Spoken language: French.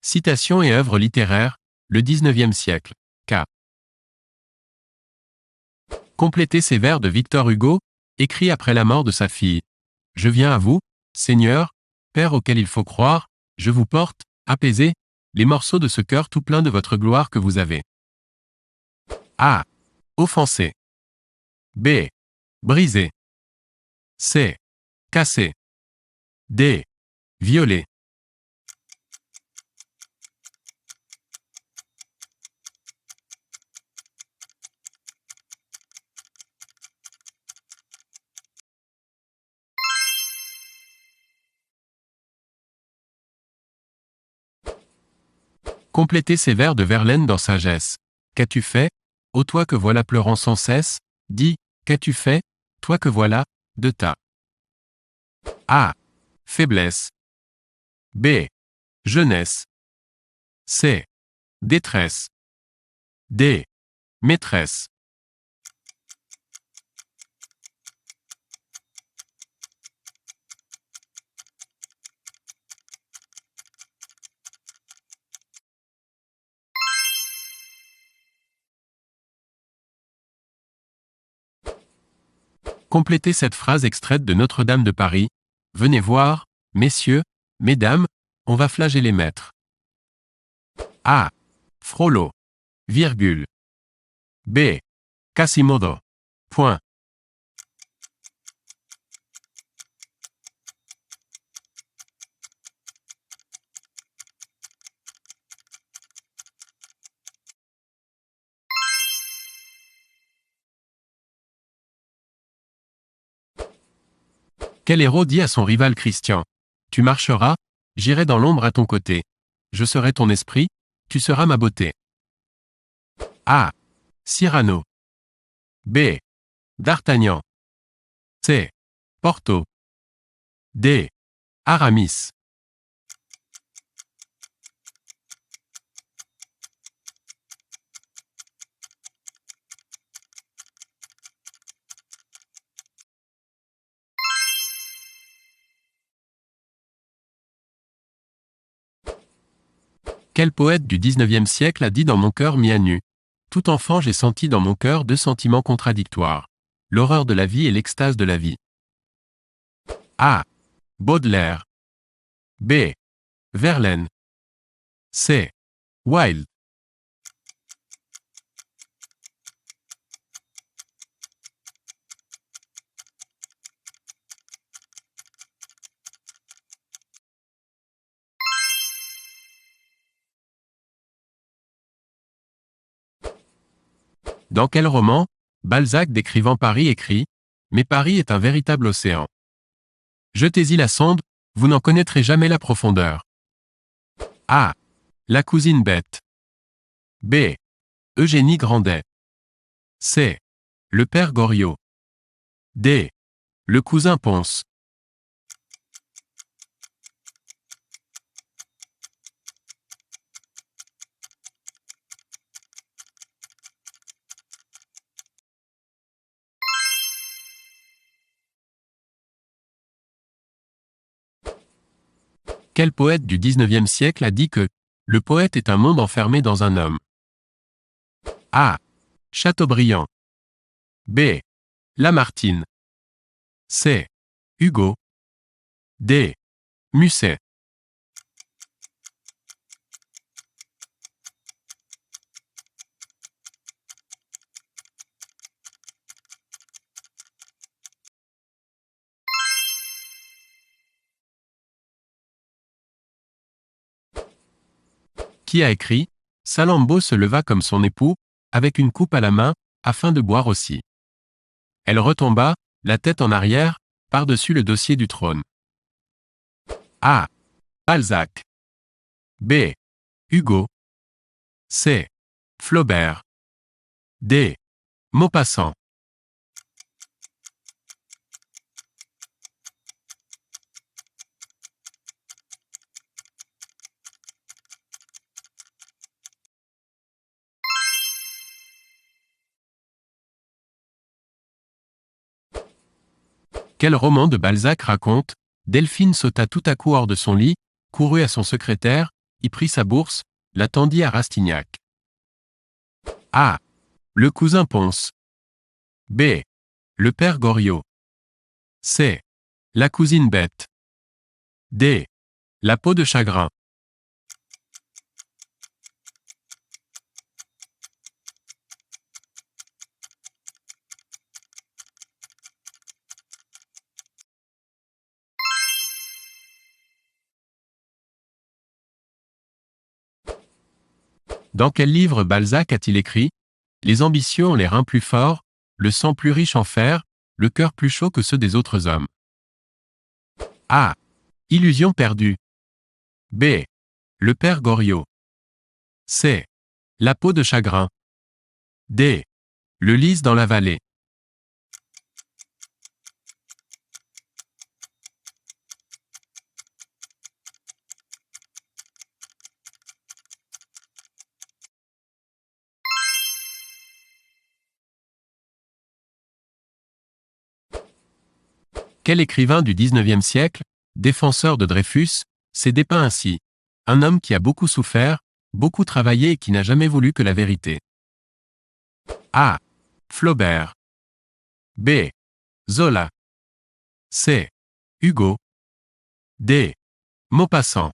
Citations et œuvres littéraires, le XIXe siècle. K. Complétez ces vers de Victor Hugo, écrits après la mort de sa fille. Je viens à vous, Seigneur, Père auquel il faut croire, je vous porte, apaisé, les morceaux de ce cœur tout plein de votre gloire que vous avez. A. Offensé. B. Brisé. C. Cassé. D. Violé. Complétez ces vers de Verlaine dans Sagesse. Qu'as-tu fait, ô toi que voilà pleurant sans cesse, dis, qu'as-tu fait, toi que voilà, de ta A. Faiblesse. B. Jeunesse. C. Détresse. D. Maîtresse. Complétez cette phrase extraite de Notre-Dame de Paris. Venez voir, messieurs, mesdames, on va flageller maître. A. Frollo. Virgule. B. Quasimodo. Point. Quel héros dit à son rival Christian? Tu marcheras, j'irai dans l'ombre à ton côté. Je serai ton esprit, tu seras ma beauté. A. Cyrano. B. D'Artagnan. C. Porto. D. Aramis. Quel poète du XIXe siècle a dit dans mon cœur mis à nu? Tout enfant j'ai senti dans mon cœur deux sentiments contradictoires. L'horreur de la vie et l'extase de la vie. A. Baudelaire. B. Verlaine. C. Wilde. Dans quel roman, Balzac décrivant Paris écrit « Mais Paris est un véritable océan. Jetez-y la sonde, vous n'en connaîtrez jamais la profondeur. » A. La cousine bête. B. Eugénie Grandet. C. Le père Goriot. D. Le cousin Pons. Quel poète du XIXe siècle a dit que « le poète est un monde enfermé dans un homme » ? A. Chateaubriand. B. Lamartine. C. Hugo. D. Musset. Qui a écrit « Salammbô se leva comme son époux, avec une coupe à la main, afin de boire aussi. Elle retomba, la tête en arrière, par-dessus le dossier du trône. » A. Balzac. B. Hugo. C. Flaubert. D. Maupassant. Quel roman de Balzac raconte « Delphine sauta tout à coup hors de son lit, courut à son secrétaire, y prit sa bourse, la tendit à Rastignac. A. Le cousin Ponce. B. Le père Goriot. C. La cousine Bête. D. La peau de chagrin. Dans quel livre Balzac a-t-il écrit « Les ambitions ont les reins plus forts, le sang plus riche en fer, le cœur plus chaud que ceux des autres hommes ». A. Illusion perdue. B. Le père Goriot. C. La peau de chagrin. D. Le lys dans la vallée. Quel écrivain du XIXe siècle, défenseur de Dreyfus, s'est dépeint ainsi? Un homme qui a beaucoup souffert, beaucoup travaillé et qui n'a jamais voulu que la vérité. A. Flaubert. B. Zola. C. Hugo. D. Maupassant.